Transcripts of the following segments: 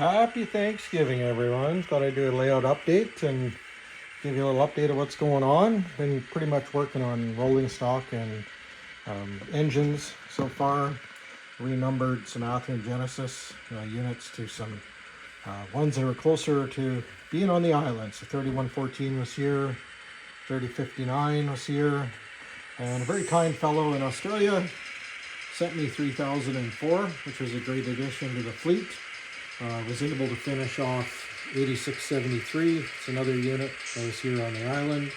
Happy Thanksgiving, everyone. Thought I'd do a layout update and give you a little update of what's going on. Been pretty much working on rolling stock and engines so far. Renumbered some Athearn Genesis units to some ones that are closer to being on the island. So 3114 this year, 3059 this year. And a very kind fellow in Australia sent me 3004, which was a great addition to the fleet. Was able to finish off 8673. It's another unit that was here on the island.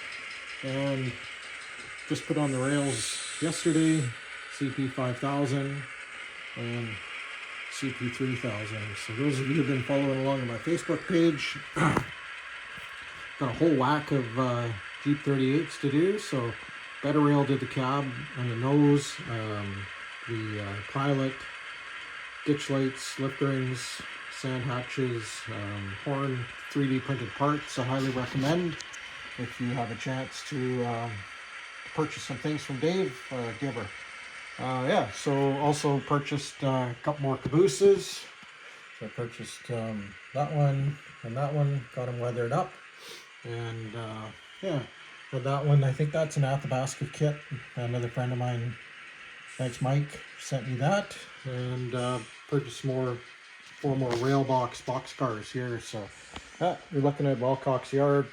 And just put on the rails yesterday, CP 5000 and CP 3000. So those of you who've been following along on my Facebook page, got a whole whack of Jeep 38s to do. So better rail did the cab and the nose, the pilot, ditch lights, lift rings, sand hatches, horn, 3D printed parts. I highly recommend if you have a chance to purchase some things from Dave, give her. Yeah, so also purchased a couple more cabooses. So I purchased that one and that one, got them weathered up. And yeah, for that one, I think that's an Athabasca kit. Another friend of mine, thanks Mike, sent me that. And purchased four more rail box cars here. So you're looking at Wellcock's yard.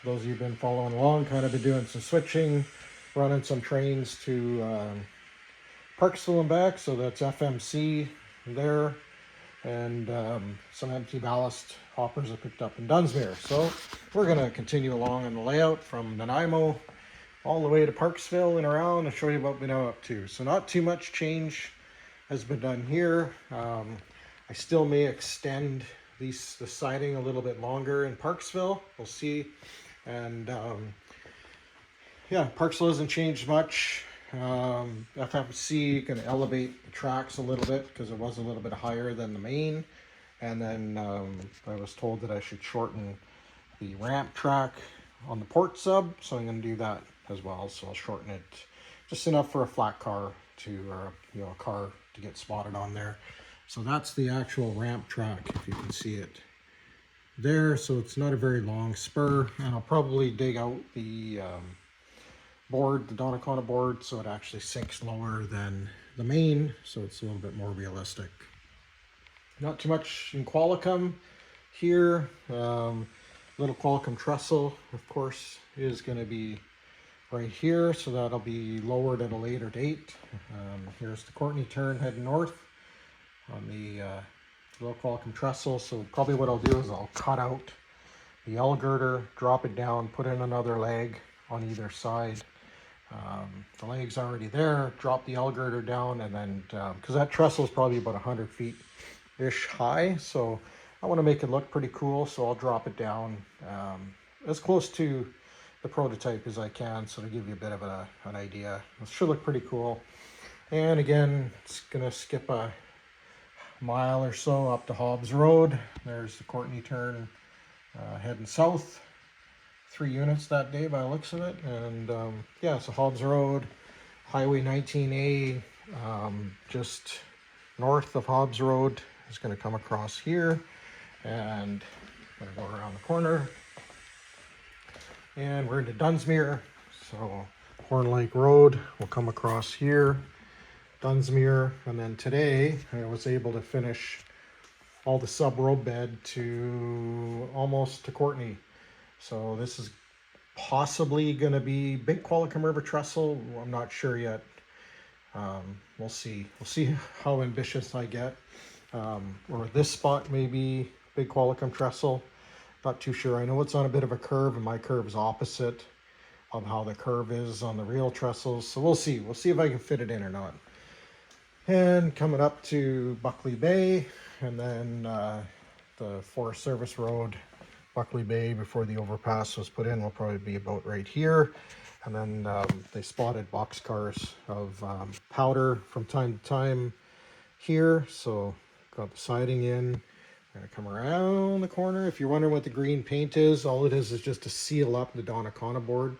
Those of you who've been following along, kind of been doing some switching, running some trains to Parksville and back. So that's FMC there, and some empty ballast hoppers I picked up in Dunsmuir. So we're going to continue along in the layout from Nanaimo all the way to Parksville and around and show you what we're now up to. So not too much change has been done here. I still may extend the siding a little bit longer in Parksville. We'll see. And yeah, Parksville hasn't changed much. FMC going to elevate the tracks a little bit because it was a little bit higher than the main. And then I was told that I should shorten the ramp track on the port sub. So I'm going to do that as well. So I'll shorten it just enough for a flat car a car to get spotted on there. So that's the actual ramp track, if you can see it there. So it's not a very long spur, and I'll probably dig out the board, the Donnacona board, so it actually sinks lower than the main, so it's a little bit more realistic. Not too much in Qualicum here. Little Qualicum trestle, of course, is going to be right here, so that'll be lowered at a later date. Here's the Courtney turn heading north on the little Qualicum trestle. So probably what I'll do is I'll cut out the L girder, drop it down, put in another leg on either side. The leg's already there, drop the L girder down, and then because that trestle is probably about 100 feet ish high, so I want to make it look pretty cool, so I'll drop it down as close to the prototype as I can, so to give you a bit of an idea. It should look pretty cool. And again, it's gonna skip a mile or so up to Hobbs Road. There's the Courtney turn heading south. 3 units that day by the looks of it. And yeah, so Hobbs Road, Highway 19A, just north of Hobbs Road is going to come across here, and I'm going to go around the corner, and we're into Dunsmuir. So Horn Lake Road will come across here, Dunsmuir, and then today I was able to finish all the sub road bed to almost to Courtney. So this is possibly going to be big Qualicum River trestle. I'm not sure yet. We'll see. We'll see how ambitious I get. Or this spot may be big Qualicum trestle. Not too sure. I know it's on a bit of a curve, and my curve is opposite of how the curve is on the real trestles. So we'll see. We'll see if I can fit it in or not. And coming up to Buckley Bay, and then the Forest Service Road, Buckley Bay, before the overpass was put in, will probably be about right here. And then they spotted boxcars of powder from time to time here. So got the siding in. I'm going to come around the corner. If you're wondering what the green paint is, all it is just to seal up the Donnacona board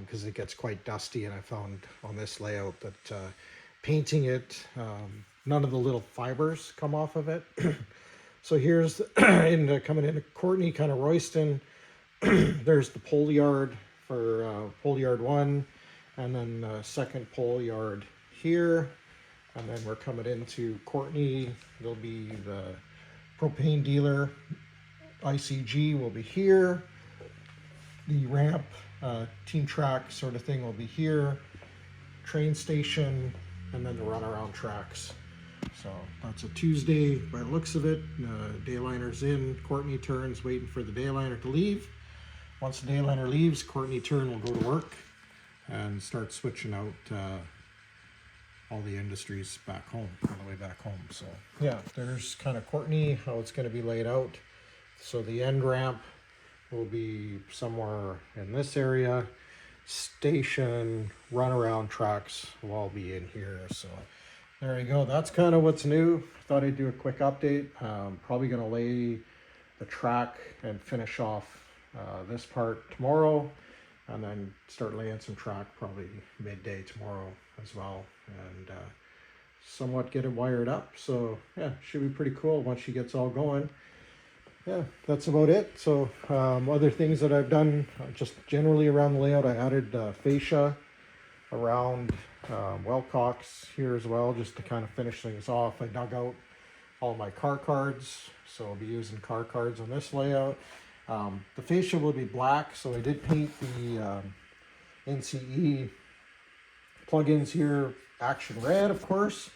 because it gets quite dusty. And I found on this layout that painting it, none of the little fibers come off of it. So here's coming into Courtney, kind of Royston. There's the pole yard for pole yard 1, and then the second pole yard here. And then we're coming into Courtney. There'll be the propane dealer, ICG will be here. The ramp, team track sort of thing will be here. Train station, and then the runaround tracks. So that's a Tuesday by the looks of it. Dayliner's in. Courtney turns, waiting for the dayliner to leave. Once the dayliner leaves, Courtney turn will go to work and start switching out all the industries back home, on the way back home. So yeah, there's kind of Courtney, how it's going to be laid out. So the end ramp will be somewhere in this area. Station, runaround tracks will all be in here. So there you go. That's kind of what's new. Thought I'd do a quick update. Probably going to lay the track and finish off this part tomorrow, and then start laying some track probably midday tomorrow as well, and somewhat get it wired up. So yeah, should be pretty cool once she gets all going. Yeah, that's about it. So other things that I've done, just generally around the layout, I added fascia around Wellcocks here as well, just to kind of finish things off. I dug out all my car cards, so I'll be using car cards on this layout. The fascia will be black, so I did paint the NCE plugins here action red, of course,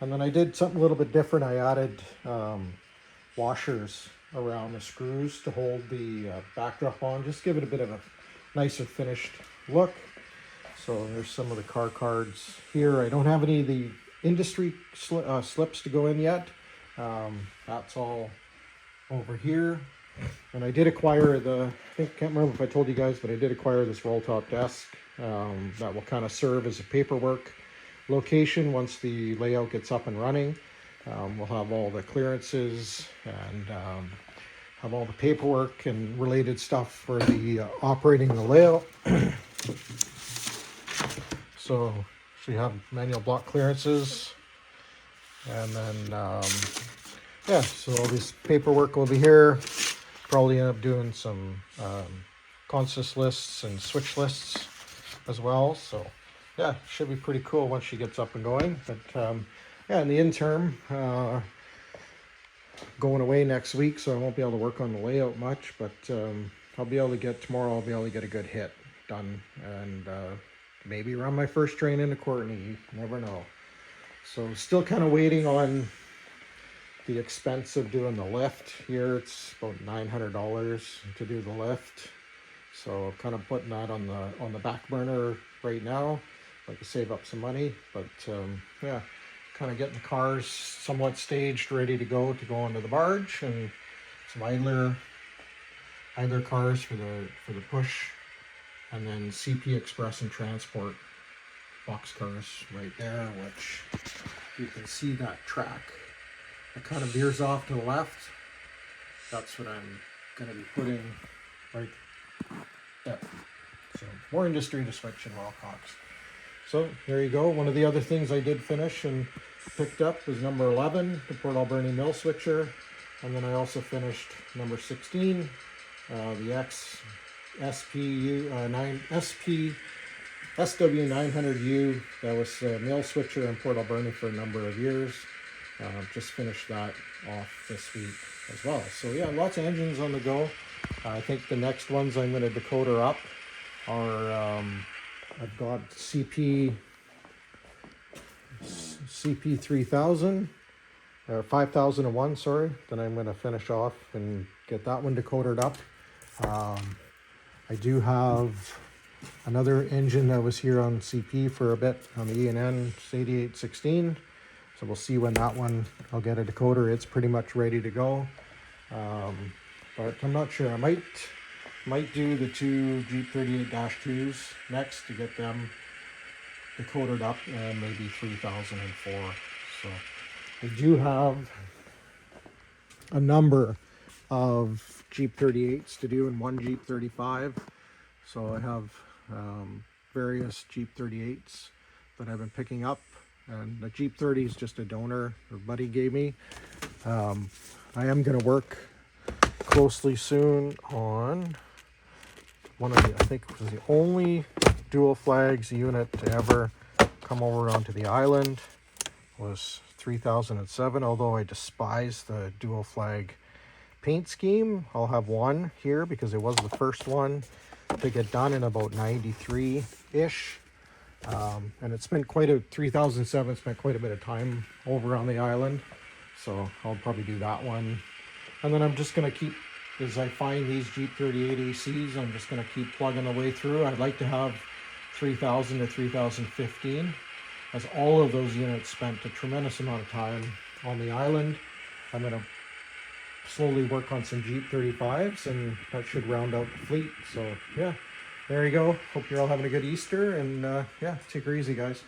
and then I did something a little bit different. I added washers around the screws to hold the backdrop on, just give it a bit of a nicer finished look. So there's some of the car cards here. I don't have any of the industry slips to go in yet. That's all over here. And I did acquire I can't remember if I told you guys, but I did acquire this roll top desk that will kind of serve as a paperwork location once the layout gets up and running. We'll have all the clearances and have all the paperwork and related stuff for the operating the layout. So we have manual block clearances, and then yeah, so all this paperwork will be here. Probably end up doing some consist lists and switch lists as well. So yeah, should be pretty cool once she gets up and going. But yeah, in the interim, going away next week, so I won't be able to work on the layout much, but I'll be able to get a good hit done, and maybe run my first train into Courtney. You never know. So still kind of waiting on the expense of doing the lift here. It's about $900 to do the lift, so I'm kind of putting that on the back burner right now, like to save up some money. But yeah, kind of getting the cars somewhat staged, ready to go onto the barge, and some idler cars for the push, and then CP Express and Transport box cars right there, which you can see that track. It kind of veers off to the left. That's what I'm going to be putting right there. So more industry to switch in Wellcocks. So there you go. One of the other things I did finish and picked up was number 11, the Port Alberni mill switcher. And then I also finished number 16, the SW900U. That was a mill switcher in Port Alberni for a number of years. Just finished that off this week as well. So yeah, lots of engines on the go. I think the next ones I'm going to decoder up are I've got CP 3000 or 5001, sorry. Then I'm going to finish off and get that one decodered up. I do have another engine that was here on CP for a bit on the E&N 8816. So we'll see when that one, I'll get a decoder. It's pretty much ready to go. But I'm not sure. I might do the two Jeep 38-2s next to get them decodered up, and maybe 3004. So I do have a number of Jeep 38s to do and one Jeep 35. So I have various Jeep 38s that I've been picking up. And the Jeep 30 is just a donor or buddy gave me. I am going to work closely soon on one of the, I think it was the only dual flags unit to ever come over onto the island. Was 3007, although I despise the dual flag paint scheme. I'll have one here because it was the first one to get done in about 93-ish. And it spent quite a, 3007 spent quite a bit of time over on the island. So I'll probably do that one. And then I'm just going to keep, as I find these Jeep 38 ACs, I'm just going to keep plugging the way through. I'd like to have 3000 to 3015, as all of those units spent a tremendous amount of time on the island. I'm going to slowly work on some Jeep 35s, and that should round out the fleet. So yeah, there you go. Hope you're all having a good Easter, and yeah, take her easy, guys.